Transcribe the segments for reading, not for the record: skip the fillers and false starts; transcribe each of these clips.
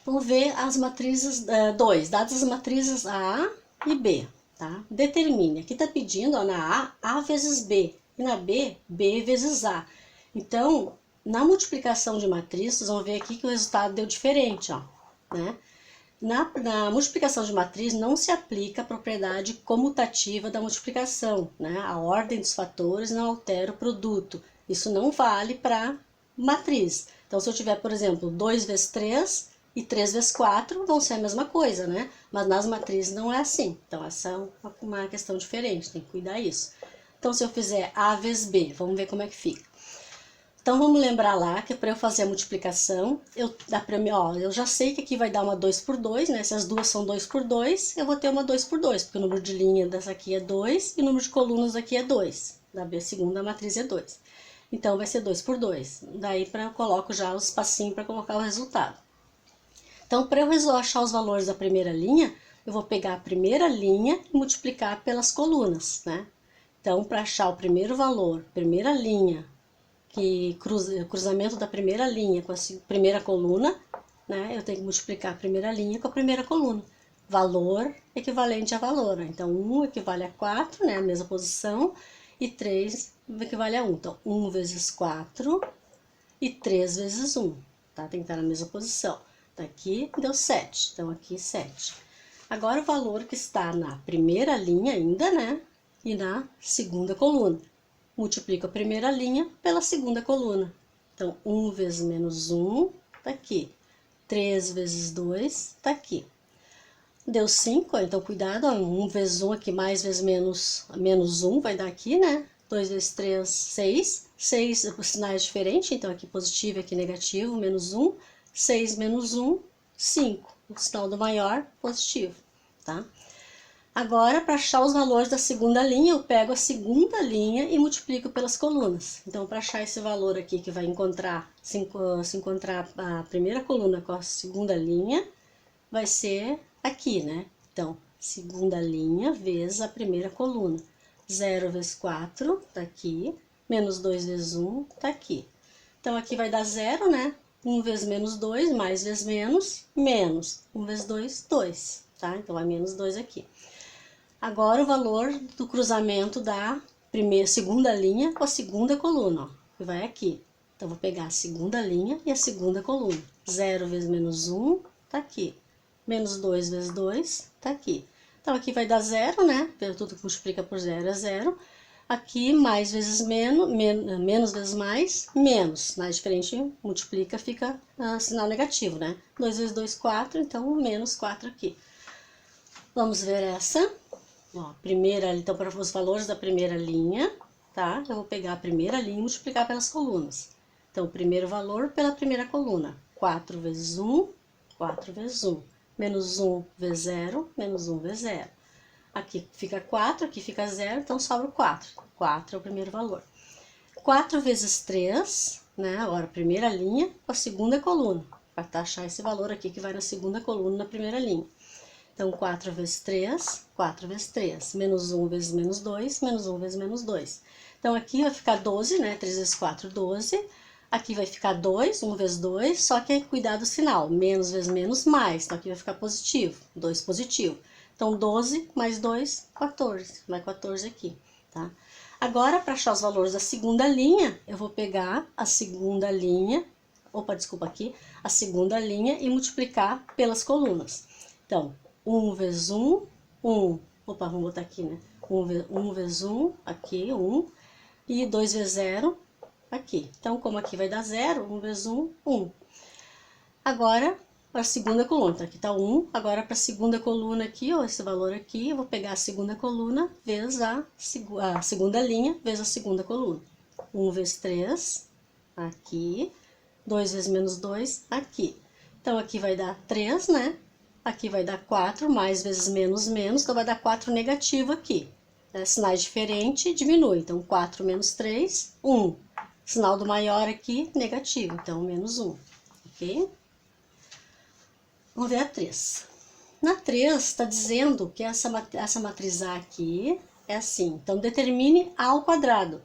Vamos ver as matrizes 2, dadas as matrizes A e B, tá? Determine. Aqui tá pedindo, ó, na A vezes B, e na B, B vezes A. Então, na multiplicação de matrizes, vocês vão ver aqui que o resultado deu diferente, ó, né? Na multiplicação de matriz não se aplica a propriedade comutativa da multiplicação, né? A ordem dos fatores não altera o produto. Isso não vale para matriz. Então, se eu tiver, por exemplo, 2 vezes 3 e 3 vezes 4, vão ser a mesma coisa, né? Mas nas matrizes não é assim. Então, essa é uma questão diferente, tem que cuidar isso. Então, se eu fizer A vezes B, vamos ver como é que fica. Então, vamos lembrar lá que para eu fazer a multiplicação, eu já sei que aqui vai dar uma 2 por 2, né? Se as duas são 2 por 2, eu vou ter uma 2 por 2, porque o número de linha dessa aqui é 2 e o número de colunas aqui é 2. Da B segunda, a matriz é 2. Então, vai ser 2 por 2. Daí, eu coloco já o espacinho para colocar o resultado. Então, para eu achar os valores da primeira linha, eu vou pegar a primeira linha e multiplicar pelas colunas, né? Então, para achar o primeiro valor, primeira linha, cruzamento da primeira linha com a primeira coluna, né? Eu tenho que multiplicar a primeira linha com a primeira coluna. Valor equivalente a valor, né? Então, 1 equivale a 4, né? A mesma posição, e 3 equivale a 1. Então, 1 vezes 4 e 3 vezes 1, tá? Tem que estar na mesma posição. Daqui deu 7, então aqui 7. Agora o valor que está na primeira linha ainda, né? E na segunda coluna. Multiplico a primeira linha pela segunda coluna. Então, 1 vezes menos 1, tá aqui. 3 vezes 2, tá aqui. Deu 5, então cuidado, ó, 1 vezes 1 aqui, mais vezes menos 1, vai dar aqui, né? 2 vezes 3, 6. 6, o sinal é diferente, então aqui positivo, aqui negativo, menos 1. 6 menos 1, 5. O sinal do maior, positivo, tá? Agora, para achar os valores da segunda linha, eu pego a segunda linha e multiplico pelas colunas. Então, para achar esse valor aqui que vai encontrar, se encontrar a primeira coluna com a segunda linha, vai ser aqui, né? Então, segunda linha vezes a primeira coluna. 0 vezes 4, tá aqui. Menos 2 vezes 1, tá aqui. Então, aqui vai dar 0, né? 1 vezes menos 2, mais vezes menos, menos. 1 vezes 2, 2, tá? Então, é menos 2 aqui. Agora, o valor do cruzamento da segunda linha com a segunda coluna, ó, que vai aqui. Então, vou pegar a segunda linha e a segunda coluna. 0 vezes menos 1, tá aqui. Menos 2 vezes 2, tá aqui. Então, aqui vai dar 0, né? Tudo que multiplica por 0 é 0. Aqui, mais vezes menos, menos vezes mais, menos. Mais diferente, multiplica, fica sinal negativo, né? 2 vezes 2, 4, então menos 4 aqui. Vamos ver essa. Ó, primeira, então, para os valores da primeira linha, tá? Eu vou pegar a primeira linha e multiplicar pelas colunas. Então, o primeiro valor pela primeira coluna. 4 vezes 1, 4 vezes 1. Menos 1 vezes 0, menos 1 vezes 0. Aqui fica 4, aqui fica 0, então sobra o 4. 4 é o primeiro valor. 4 vezes 3, né? Agora, a primeira linha com a segunda coluna. Para achar esse valor aqui que vai na segunda coluna na primeira linha. Então, 4 vezes 3, 4 vezes 3. Menos 1 vezes menos 2, menos 1 vezes menos 2. Então, aqui vai ficar 12, né? 3 vezes 4, 12. Aqui vai ficar 2, 1 vezes 2, só que cuidado do sinal. Menos vezes menos, mais. Então, aqui vai ficar positivo, 2 positivo. Então, 12 mais 2, 14. Vai 14 aqui, tá? Agora, para achar os valores da segunda linha, eu vou pegar a segunda linha, a segunda linha e multiplicar pelas colunas. Então, 1 vezes 1, 1. Opa, vamos botar aqui, né? 1 vezes 1, aqui, 1. E 2 vezes 0, aqui. Então, como aqui vai dar 0, 1 vezes 1, 1. Agora, para a segunda coluna, então aqui está 1. Agora, para a segunda coluna aqui, ó, esse valor aqui, eu vou pegar a segunda coluna vezes a segunda linha vezes a segunda coluna. 1 vezes 3, aqui. 2 vezes menos 2, aqui. Então, aqui vai dar 3, né? Aqui vai dar 4, mais vezes menos, menos, então vai dar 4 negativo aqui. Sinais diferentes, diminui. Então, 4 menos 3, 1. Sinal do maior aqui, negativo, então menos 1. Ok? Vamos ver a 3. Na 3, está dizendo que essa matriz A aqui é assim. Então, determine A ao quadrado,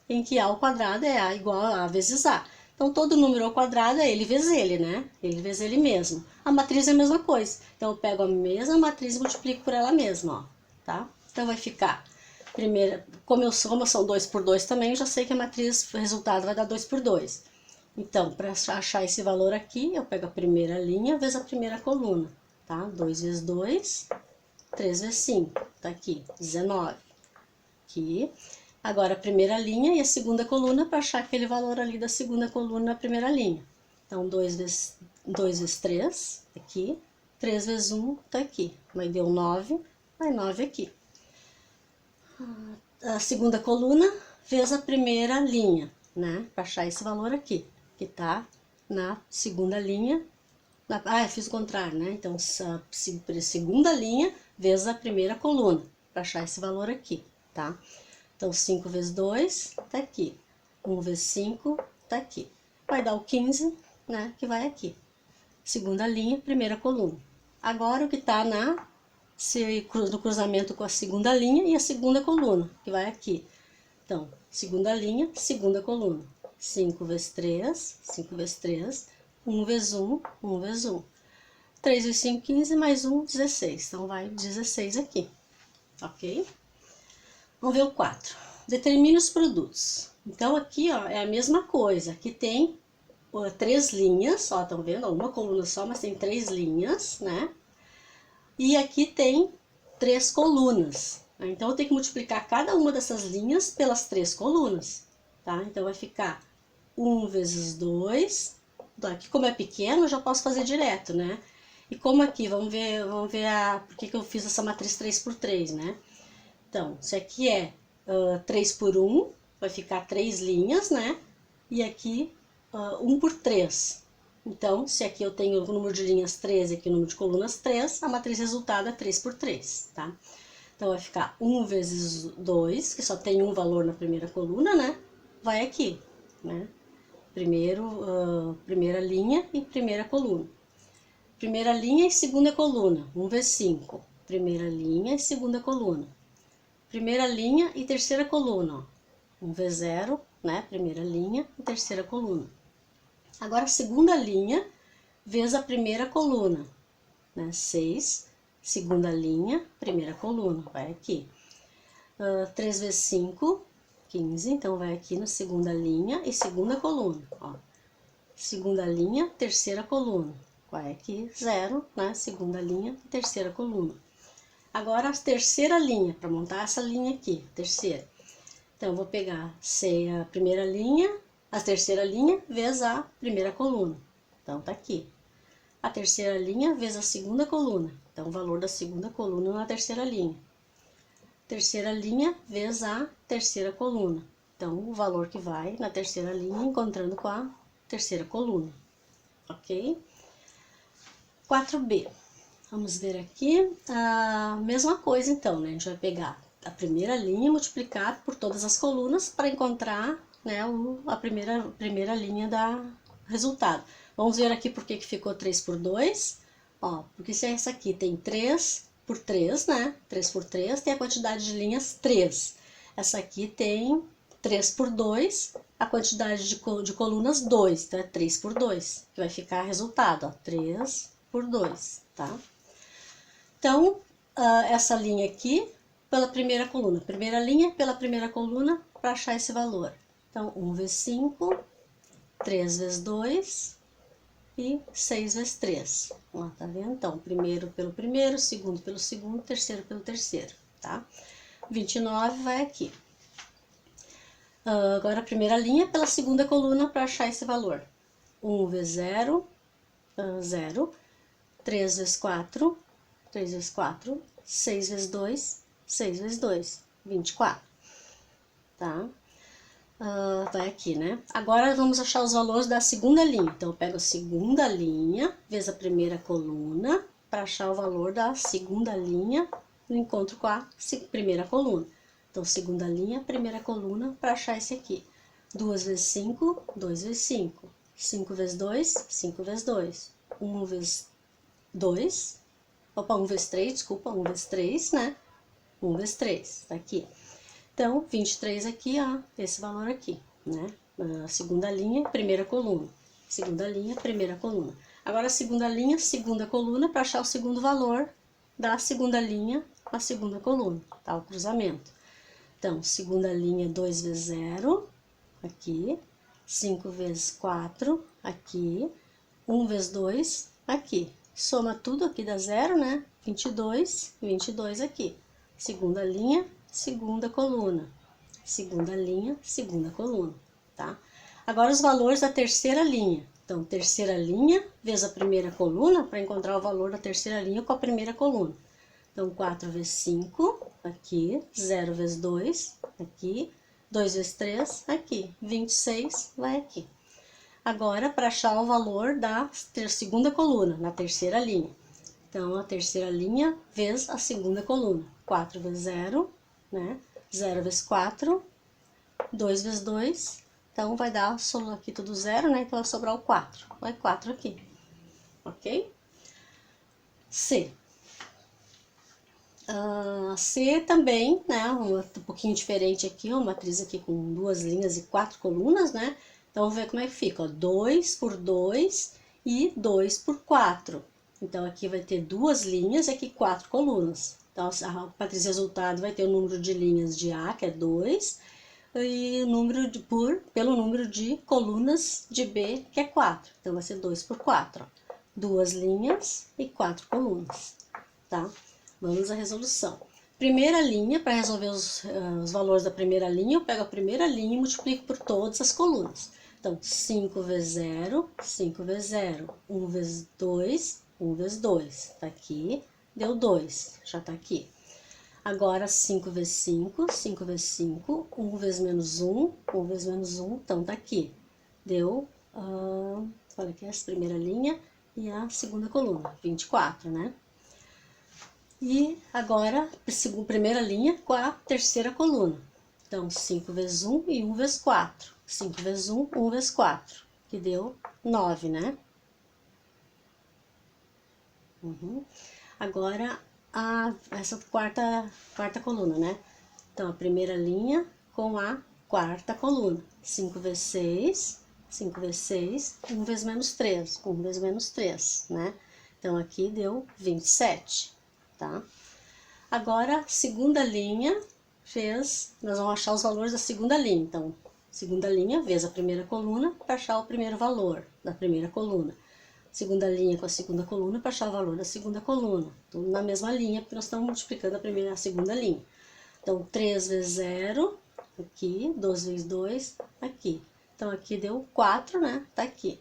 em que A ao quadrado é A igual a A vezes A. Então, todo número ao quadrado é ele vezes ele, né? Ele vezes ele mesmo. A matriz é a mesma coisa. Então, eu pego a mesma matriz e multiplico por ela mesma, ó, tá? Então, vai ficar, primeira, como são 2 por 2 também, eu já sei que a matriz, o resultado vai dar 2 por 2. Então, para achar esse valor aqui, eu pego a primeira linha vezes a primeira coluna, tá? 2 vezes 2, 3 vezes 5, tá aqui, 19. Aqui. Agora, a primeira linha e a segunda coluna para achar aquele valor ali da segunda coluna na primeira linha. Então, 2 vezes 3, aqui. 3 vezes 1, tá aqui. Vai deu 9, vai 9 aqui. A segunda coluna vezes a primeira linha, né? Para achar esse valor aqui, que tá na segunda linha. Eu fiz o contrário, né? Então, a segunda linha vezes a primeira coluna, para achar esse valor aqui, tá? Então, 5 vezes 2, tá aqui. 1 vezes 5, tá aqui. Vai dar o 15, né, que vai aqui. Segunda linha, primeira coluna. Agora, o que tá no cruzamento com a segunda linha e a segunda coluna, que vai aqui. Então, segunda linha, segunda coluna. 5 vezes 3, 5 vezes 3. 1 vezes 1, 1 vezes 1. 3 vezes 5, 15, mais 1, 16. Então, vai 16 aqui, ok? Vamos ver o 4. Determine os produtos. Então, aqui, ó, é a mesma coisa. Aqui tem 3 linhas, ó, estão vendo? Uma coluna só, mas tem 3 linhas, né? E aqui tem 3 colunas. Então, eu tenho que multiplicar cada uma dessas linhas pelas 3 colunas, tá? Então, vai ficar 1 vezes 2. Aqui, como é pequeno, eu já posso fazer direto, né? E como aqui, vamos ver por que eu fiz essa matriz 3 por 3, né? Então, se aqui é 3 por 1, vai ficar 3 linhas, né? E aqui 1 por 3. Então, se aqui eu tenho o número de linhas 3 e aqui o número de colunas 3, a matriz resultado é 3 por 3, tá? Então, vai ficar 1 vezes 2, que só tem um valor na primeira coluna, né? Vai aqui, né? Primeira linha e primeira coluna. Primeira linha e segunda coluna, 1 vezes 5. Primeira linha e segunda coluna. Primeira linha e terceira coluna, ó. 1 vezes 0, né? Primeira linha e terceira coluna. Agora, a segunda linha vezes a primeira coluna, né? 6, segunda linha, primeira coluna, vai aqui. 3 vezes 5, 15, então vai aqui na segunda linha e segunda coluna, ó. Segunda linha, terceira coluna, vai aqui 0, né? Segunda linha e terceira coluna. Agora, a terceira linha, para montar essa linha aqui, terceira. Então, eu vou pegar a primeira linha, a terceira linha, vezes a primeira coluna. Então, tá aqui. A terceira linha vezes a segunda coluna. Então, o valor da segunda coluna na terceira linha. Terceira linha vezes a terceira coluna. Então, o valor que vai na terceira linha, encontrando com a terceira coluna. Ok? 4B. Vamos ver aqui a mesma coisa, então, né? A gente vai pegar a primeira linha e multiplicar por todas as colunas para encontrar, né, a primeira linha da resultado. Vamos ver aqui por que ficou 3 por 2. Ó, porque se essa aqui tem 3 por 3, né? 3 por 3 tem a quantidade de linhas 3. Essa aqui tem 3 por 2, a quantidade de colunas 2. Então, é 3 por 2, que vai ficar resultado, ó, 3 por 2, tá? Então, essa linha aqui, pela primeira coluna. Primeira linha pela primeira coluna, para achar esse valor. Então, 1 vezes 5, 3 vezes 2 e 6 vezes 3. Ó, tá vendo? Então, primeiro pelo primeiro, segundo pelo segundo, terceiro pelo terceiro, tá? 29 vai aqui. Agora, a primeira linha pela segunda coluna, para achar esse valor. 1 vezes 0, 0. 3 vezes 4, 3 vezes 4, 6 vezes 2, 6 vezes 2, 24, tá? Vai aqui, né? Agora, vamos achar os valores da segunda linha. Então, eu pego a segunda linha, vezes a primeira coluna, para achar o valor da segunda linha no encontro com a primeira coluna. Então, segunda linha, primeira coluna, para achar esse aqui. 2 vezes 5, 2 vezes 5. 5 vezes 2, 5 vezes 2. 1 vezes 2, 1 vezes 3, desculpa, 1 vezes 3, né? 1 vezes 3, tá aqui. Então, 23 aqui, ó, esse valor aqui, né? A segunda linha, primeira coluna. Segunda linha, primeira coluna. Agora, a segunda linha, segunda coluna, para achar o segundo valor da segunda linha com a segunda coluna, tá? O cruzamento. Então, segunda linha, 2 vezes 0, aqui. 5 vezes 4, aqui. 1 vezes 2, aqui. Soma tudo aqui, dá 0, né? 22, 22 aqui. Segunda linha, segunda coluna. Segunda linha, segunda coluna, tá? Agora, os valores da terceira linha. Então, terceira linha vezes a primeira coluna, para encontrar o valor da terceira linha com a primeira coluna. Então, 4 vezes 5, aqui. 0 vezes 2, aqui. 2 vezes 3, aqui. 26 vai aqui. Agora, para achar o valor da segunda coluna, na terceira linha. Então, a terceira linha vezes a segunda coluna. 4 vezes 0, né? 0 vezes 4, 2 vezes 2. Então, vai dar aqui tudo 0, né? Então, vai sobrar o 4. Vai 4 aqui. Ok? C. C também, né? Um pouquinho diferente aqui, uma matriz aqui com 2 linhas e 4 colunas, né? Então, vamos ver como é que fica, ó. 2 por 2 e 2 por 4. Então, aqui vai ter 2 linhas e aqui 4 colunas. Então, a matriz resultado vai ter o número de linhas de A, que é 2, e o número pelo número de colunas de B, que é 4. Então, vai ser 2 por 4, ó. 2 linhas e 4 colunas, tá? Vamos à resolução. Primeira linha, para resolver os valores da primeira linha, eu pego a primeira linha e multiplico por todas as colunas. Então, 5 vezes 0, 5 vezes 0. 1 vezes 2, 1 vezes 2. Tá aqui, deu 2, já tá aqui. Agora, 5 vezes 5, 5 vezes 5, 1 vezes menos 1, 1 vezes menos 1, então tá aqui. Deu, olha aqui, essa primeira linha e a segunda coluna, 24, né? E agora, primeira linha com a terceira coluna. Então, 5 vezes 1 e 1 vezes 4. 5 vezes 1, 1 vezes 4, que deu 9, né? Agora, essa quarta coluna, né? Então, a primeira linha com a quarta coluna. 5 vezes 6, 5 vezes 6, 1 vezes menos 3, 1 vezes menos 3, né? Então, aqui deu 27, tá? Agora, segunda linha, nós vamos achar os valores da segunda linha. Então, segunda linha vezes a primeira coluna para achar o primeiro valor da primeira coluna. Segunda linha com a segunda coluna para achar o valor da segunda coluna. Tudo na mesma linha, porque nós estamos multiplicando a segunda linha. Então, 3 vezes 0, aqui, 2 vezes 2, aqui. Então, aqui deu 4, né? Tá aqui.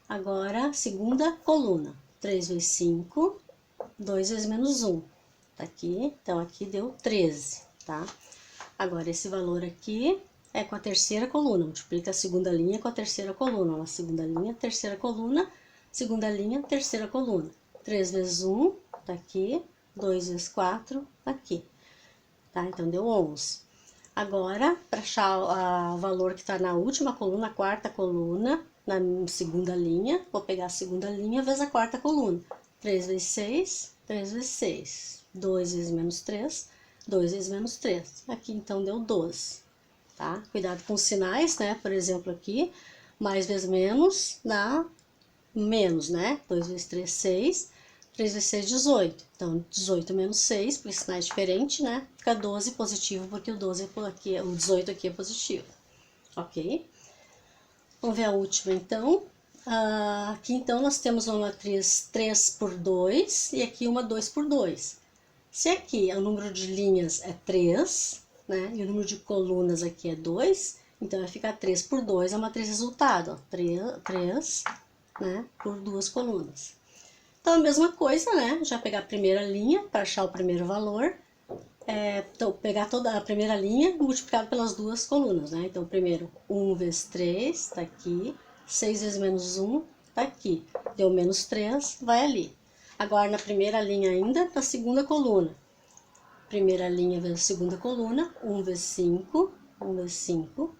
Agora, segunda coluna. 3 vezes 5, 2 vezes menos 1. Tá aqui. Então, aqui deu 13, tá? Agora, esse valor aqui é com a terceira coluna. Multiplica a segunda linha com a terceira coluna. Ó, segunda linha, terceira coluna. Segunda linha, terceira coluna. 3 vezes 1, tá aqui. 2 vezes 4, aqui. Tá? Então, deu 11. Agora, para achar o valor que está na última coluna, a quarta coluna, na segunda linha, vou pegar a segunda linha vezes a quarta coluna. 3 vezes 6, 3 vezes 6. 2 vezes menos 3, 2 vezes menos 3. Aqui, então, deu 12. Tá? Cuidado com os sinais, né? Por exemplo, aqui, mais vezes menos dá menos, né? 2 vezes 3, 6. 3 vezes 6, 18. Então, 18 menos 6, porque sinal é diferente, né? Fica 12 positivo, porque o 18 aqui é positivo. Ok? Vamos ver a última, então. Aqui, então, nós temos uma matriz 3 por 2 e aqui uma 2 por 2. Se aqui o número de linhas é 3, né? E o número de colunas aqui é 2, então vai ficar 3 por 2 a matriz resultado, ó. 3, né? Por 2 colunas. Então, a mesma coisa, né? Já pegar a primeira linha para achar o primeiro valor. Então, pegar toda a primeira linha multiplicado pelas duas colunas, né? Então, primeiro, 1 vezes 3, tá aqui. 6 vezes menos 1, tá aqui. Deu menos 3, vai ali. Agora, na primeira linha ainda, na segunda coluna. Primeira linha vezes segunda coluna, 1 vezes 5, 1 vezes 5.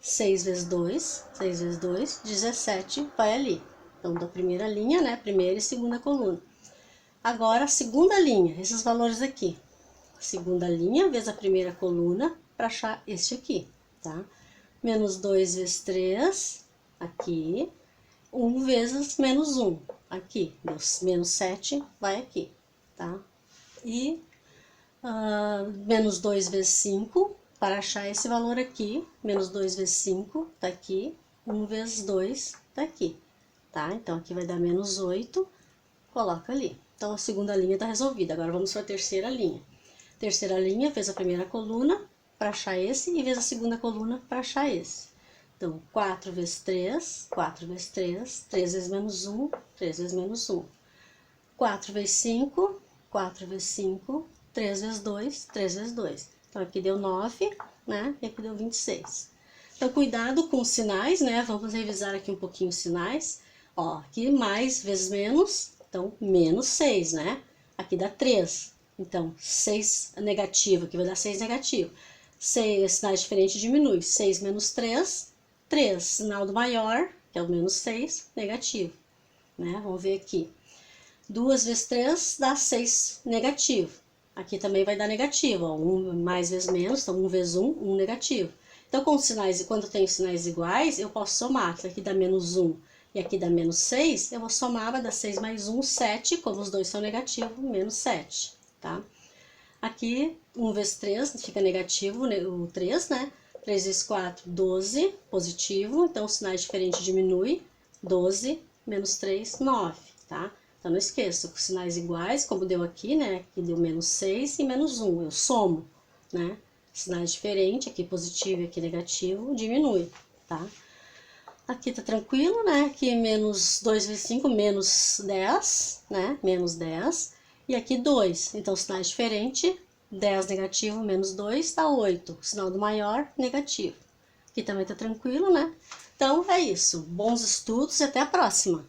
6 vezes 2, 6 vezes 2, 17, vai ali. Então, da primeira linha, né? Primeira e segunda coluna. Agora, a segunda linha, esses valores aqui. Segunda linha vezes a primeira coluna para achar este aqui, tá? menos 2 vezes 3, aqui. 1 vezes menos 1, aqui. Deu menos 7, vai aqui, tá? E menos 2 vezes 5, para achar esse valor aqui, menos 2 vezes 5, tá aqui. 1 vezes 2, tá aqui, tá? Então, aqui vai dar menos 8, coloca ali. Então, a segunda linha tá resolvida. Agora, vamos para a terceira linha. Terceira linha, fez a primeira coluna para achar esse e fez a segunda coluna para achar esse. Então, 4 vezes 3, 4 vezes 3, 3 vezes menos 1, 3 vezes menos 1. 4 vezes 5, 4 vezes 5, 3 vezes 2, 3 vezes 2. Então, aqui deu 9, né? E aqui deu 26. Então, cuidado com os sinais, né? Vamos revisar aqui um pouquinho os sinais. Ó, aqui mais vezes menos, então, menos 6, né? Aqui dá 3. Então, 6 negativo, aqui vai dar 6 negativo. 6, sinais diferentes, diminui. 6 menos 3, 3. Sinal do maior, que é o menos 6, negativo. Né? Vamos ver aqui. 2 vezes 3 dá 6 negativo. Aqui também vai dar negativo, ó, 1 mais vezes menos, então 1 vezes 1, 1 negativo. Então, com sinais, quando eu tenho sinais iguais, eu posso somar. Se aqui dá menos 1 e aqui dá menos 6, eu vou somar, vai dar 6 mais 1, 7, como os dois são negativos, menos 7, tá? Aqui, 1 vezes 3, fica negativo, o 3, né? 3 vezes 4, 12, positivo, então sinais diferentes diminui, 12, menos 3, 9, tá? Então, não esqueça, com sinais iguais, como deu aqui, né? Aqui deu menos 6 e menos 1, eu somo, né? Sinais diferentes, aqui positivo e aqui negativo, diminui, tá? Aqui tá tranquilo, né? Aqui menos 2 vezes 5, menos 10, né? Menos 10. E aqui 2, então sinais diferentes, 10 negativo, menos 2, dá 8. Sinal do maior, negativo. Aqui também tá tranquilo, né? Então, é isso. Bons estudos e até a próxima!